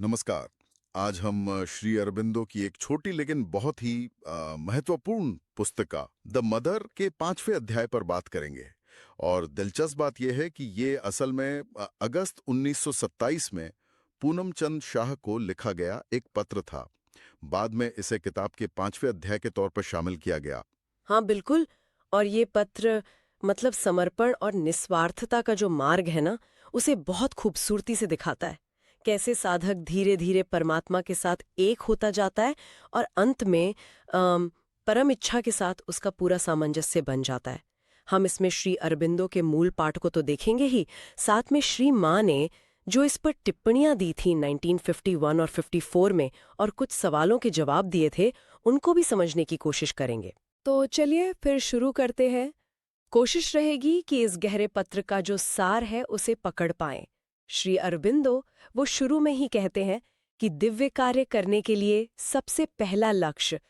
नमस्कार। आज हम श्री अरबिंदो की एक छोटी लेकिन बहुत ही महत्वपूर्ण पुस्तिका द मदर के 5वें अध्याय पर बात करेंगे। और दिलचस्प बात यह है कि ये असल में अगस्त 1927 में पूनम चंद शाह को लिखा गया एक पत्र था। बाद में इसे किताब के 5वें अध्याय के तौर पर शामिल किया गया। हाँ बिल्कुल। और ये पत्र मतलब समर्पण और निस्वार्थता का जो मार्ग है ना, उसे बहुत खूबसूरती से दिखाता है। कैसे साधक धीरे धीरे परमात्मा के साथ एक होता जाता है और अंत में परम इच्छा के साथ उसका पूरा सामंजस्य बन जाता है। हम इसमें श्री अरबिंदो के मूल पाठ को तो देखेंगे ही, साथ में श्री माँ ने जो इस पर टिप्पणियां दी थी 1951 और 54 में और कुछ सवालों के जवाब दिए थे, उनको भी समझने की कोशिश करेंगे। तो चलिए फिर शुरू करते हैं। कोशिश रहेगी कि इस गहरे पत्र का जो सार है उसे पकड़ पाएं। श्री अरबिंदो वो शुरू में ही कहते हैं कि दिव्य कार्य करने के लिए सबसे पहला लक्ष्य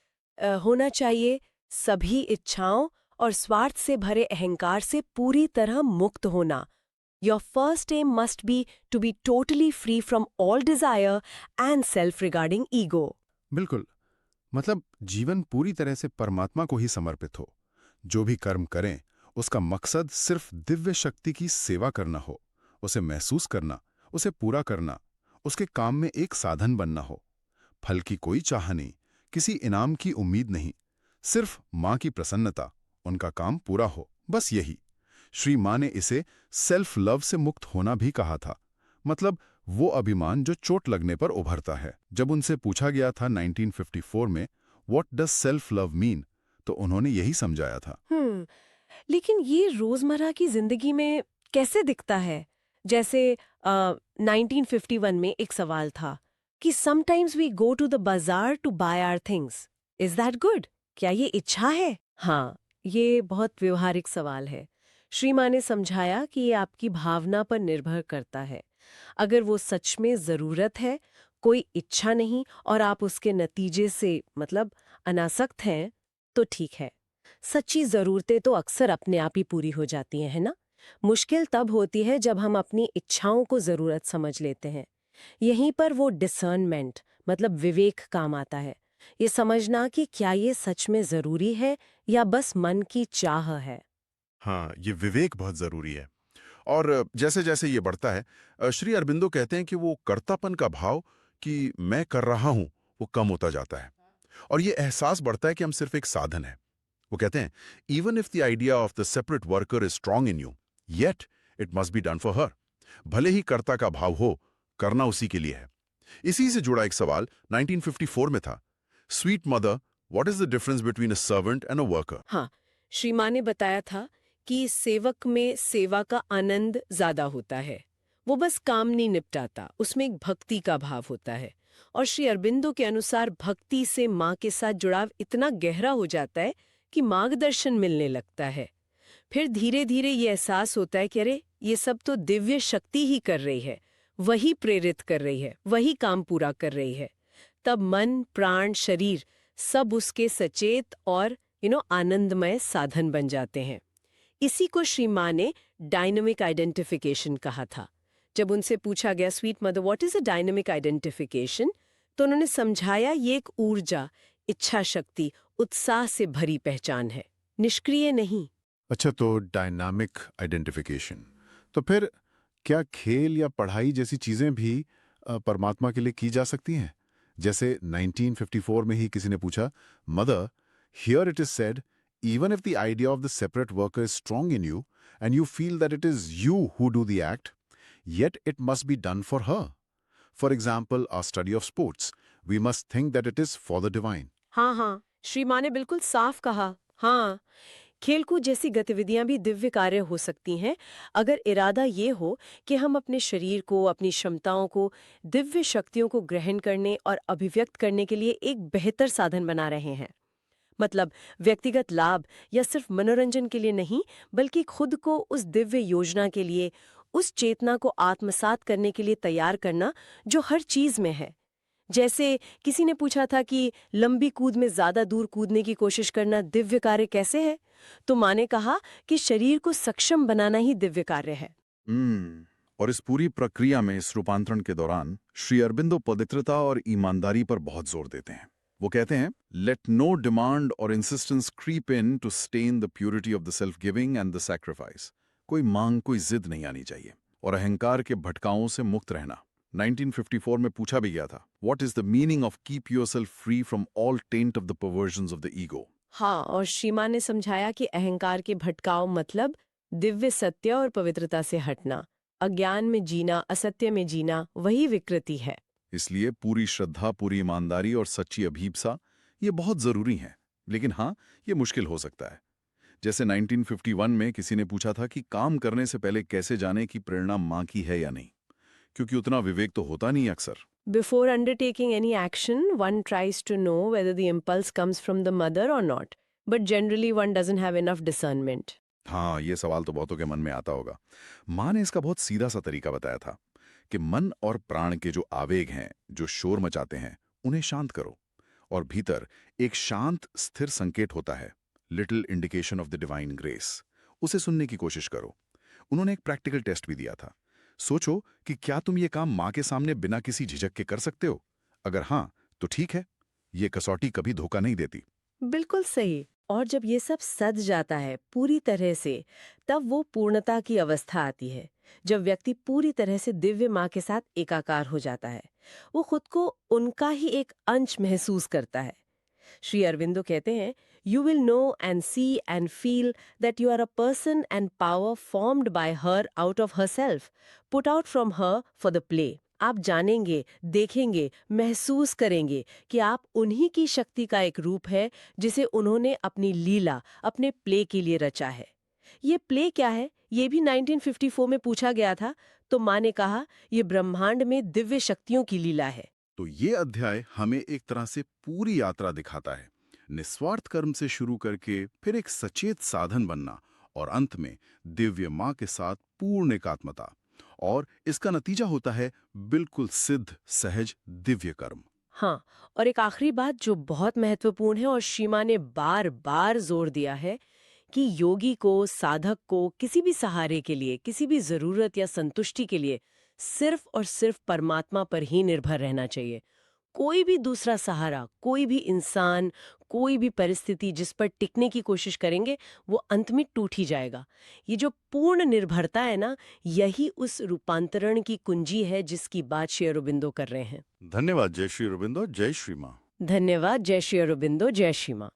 होना चाहिए सभी इच्छाओं और स्वार्थ से भरे अहंकार से पूरी तरह मुक्त होना। Your first aim must be to be totally free from all desire and self-regarding ego. बिल्कुल। मतलब जीवन पूरी तरह से परमात्मा को ही समर्पित हो। जो भी कर्म करें उसका मकसद सिर्फ दिव्य शक्ति की सेवा करना हो, उसे महसूस करना, उसे पूरा करना, उसके काम में एक साधन बनना हो। फल की कोई चाह नहीं, किसी इनाम की उम्मीद नहीं, सिर्फ माँ की प्रसन्नता, उनका काम पूरा हो, बस यही। श्री माँ ने इसे सेल्फ लव से मुक्त होना भी कहा था। मतलब वो अभिमान जो चोट लगने पर उभरता है। जब उनसे पूछा गया था 1954 में what does self love mean, तो उन्होंने यही समझाया था। लेकिन ये रोजमर्रा की जिंदगी में कैसे दिखता है? जैसे 1951 में एक सवाल था कि sometimes we go to the bazaar to buy our things, is that good? क्या ये इच्छा है? हाँ, ये बहुत व्यवहारिक सवाल है। श्री माँ ने समझाया कि ये आपकी भावना पर निर्भर करता है। अगर वो सच में जरूरत है, कोई इच्छा नहीं, और आप उसके नतीजे से मतलब अनासक्त हैं, तो ठीक है। सच्ची जरूरतें तो अक्सर अपने आप ही पूरी हो जाती हैं, है ना? मुश्किल तब होती है जब हम अपनी इच्छाओं को जरूरत समझ लेते हैं। यहीं पर वो डिसर्नमेंट मतलब विवेक काम आता है। ये समझना कि क्या ये सच में जरूरी है या बस मन की चाह है। हाँ, ये विवेक बहुत जरूरी है। और जैसे जैसे ये बढ़ता है, श्री अरबिंदो कहते हैं कि वो कर्तापन का भाव कि मैं कर रहा हूं, वो कम होता जाता है। और ये एहसास बढ़ता है कि हम सिर्फ एक साधन है। वो कहते हैं, even if the idea of the separate worker is strong in you, yet it must be done for her. भले ही कर्ता का भाव हो, करना उसी के लिए है। इसी से जुड़ा एक सवाल 1954 में था, sweet mother, what is the difference between a servant and a worker? हाँ, श्री माँ ने बताया था कि सेवक में सेवा का आनंद ज्यादा होता है। वो बस काम नहीं निपटाता, उसमें एक भक्ति का भाव होता है। और श्री अरबिंदो के अनुसार भक्ति से माँ के साथ जुड़ाव इतना गहरा हो जाता है कि मार्गदर्शन मिलने लगता है। फिर धीरे धीरे ये एहसास होता है कि अरे ये सब तो दिव्य शक्ति ही कर रही है, वही प्रेरित कर रही है, वही काम पूरा कर रही है। तब मन, प्राण, शरीर सब उसके सचेत और आनंदमय साधन बन जाते हैं। इसी को श्री माँ ने डायनामिक आइडेंटिफिकेशन कहा था। जब उनसे पूछा गया, sweet mother what is a dynamic identification, तो उन्होंने समझाया ये एक ऊर्जा, इच्छा शक्ति, उत्साह से भरी पहचान है, निष्क्रिय नहीं। अच्छा, तो डायनामिक आइडेंटिफिकेशन। तो फिर क्या खेल या पढ़ाई जैसी चीजें भी परमात्मा के लिए की जा सकती हैं? जैसे 1954 में ही किसी ने पूछा, mother, here it is said, even if the idea of the separate worker is strong in you and you feel that it is you who do the act, yet it must be done for her. For example, our study of sports, we must think that it is for the divine. हाँ हाँ, श्री माँ ने बिल्कुल साफ कहा। हाँ, खेलकूद जैसी गतिविधियां भी दिव्य कार्य हो सकती हैं अगर इरादा ये हो कि हम अपने शरीर को, अपनी क्षमताओं को, दिव्य शक्तियों को ग्रहण करने और अभिव्यक्त करने के लिए एक बेहतर साधन बना रहे हैं। मतलब व्यक्तिगत लाभ या सिर्फ मनोरंजन के लिए नहीं, बल्कि खुद को उस दिव्य योजना के लिए, उस चेतना को आत्मसात करने के लिए तैयार करना जो हर चीज में है। जैसे किसी ने पूछा था कि लंबी कूद में ज्यादा दूर कूदने की कोशिश करना दिव्य कार्य कैसे है, तो माँ ने कहा कि शरीर को सक्षम बनाना ही दिव्य कार्य है। और इस पूरी प्रक्रिया में, इस रूपांतरण के दौरान, श्री अरबिंदो पवित्रता और ईमानदारी पर बहुत जोर देते हैं। वो कहते हैं, लेट नो डिमांड और insistence creep in to stain the purity of the self giving and the sacrifice. कोई मांग, कोई जिद नहीं आनी चाहिए, और अहंकार के भटकाओं से मुक्त रहना। 1954 में पूछा भी गया था, what is the meaning of keep yourself free from all taint of the perversions of the ego. हाँ, और श्रीमान ने समझाया कि अहंकार के भटकाव मतलब दिव्य सत्य और पवित्रता से हटना, अज्ञान में जीना, असत्य में जीना, वही विकृति है। इसलिए पूरी श्रद्धा, पूरी ईमानदारी और सच्ची अभीप्सा, ये बहुत जरूरी है। लेकिन हाँ, ये मुश्किल हो सकता है। जैसे 1951 में किसी ने पूछा था कि काम करने से पहले कैसे जाने कि प्रेरणा माँ की है या नहीं, क्योंकि उतना विवेक तो होता नहीं अक्सर। Before undertaking any action, one tries to know whether the impulse comes from the mother or not. But generally one doesn't have enough discernment. हाँ, ये सवाल तो बहुतों के मन में आता होगा। माँ ने इसका बहुत सीधा सा तरीका बताया था कि मन और प्राण के जो आवेग हैं, जो शोर मचाते हैं, उन्हें शांत करो, और भीतर एक शांत स्थिर संकेत होता है, little indication of the divine grace, उसे सुनने की कोशिश करो। उन्होंने एक प्रैक्टिकल टेस्ट भी दिया था। सोचो कि क्या तुम ये काम माँ के सामने बिना किसी झिझक के कर सकते हो? अगर हाँ, तो ठीक है, ये कसौटी कभी धोखा नहीं देती। बिल्कुल सही। और जब ये सब सज जाता है पूरी तरह से, तब वो पूर्णता की अवस्था आती है, जब व्यक्ति पूरी तरह से दिव्य माँ के साथ एकाकार हो जाता है। वो खुद को उनका ही एक अंश महसूस करता है। श्री अरविंदो कहते हैं, you will know and see and feel that you are a person and power formed by her out of her self, put out from her for the play. आप जानेंगे, देखेंगे, महसूस करेंगे कि आप उन्हीं की शक्ति का एक रूप है जिसे उन्होंने अपनी लीला, अपने प्ले के लिए रचा है। ये प्ले क्या है, ये भी 1954 में पूछा गया था, तो माँ ने कहा, ये ब्रह्मांड में दिव्य शक्तियों की लीला है। तो ये अध्याय हमें एक तरह से पूरी यात्रा दिखाता है, निस्वार्थ कर्म से शुरू करके फिर एक सचेत साधन बनना, और अंत में दिव्य माँ के साथ पूर्ण एकात्मता, और इसका नतीजा होता है बिल्कुल सिद्ध, सहज दिव्य कर्म। हाँ, और एक आखिरी बात जो बहुत महत्वपूर्ण है और श्रीमा ने बार बार जोर दिया है कि योगी को, साधक को किसी भी सहारे के लिए, किसी भी जरूरत या संतुष्टि के लिए सिर्फ और सिर्फ परमात्मा पर ही निर्भर रहना चाहिए। कोई भी दूसरा सहारा, कोई भी इंसान, कोई भी परिस्थिति जिस पर टिकने की कोशिश करेंगे, वो अंत में टूट ही जाएगा। ये जो पूर्ण निर्भरता है ना, यही उस रूपांतरण की कुंजी है जिसकी बात श्री अरबिंदो कर रहे हैं। धन्यवाद। जय श्री अरबिंदो, जय श्री माँ। धन्यवाद। जय श्री अरबिंदो, जय श्री माँ।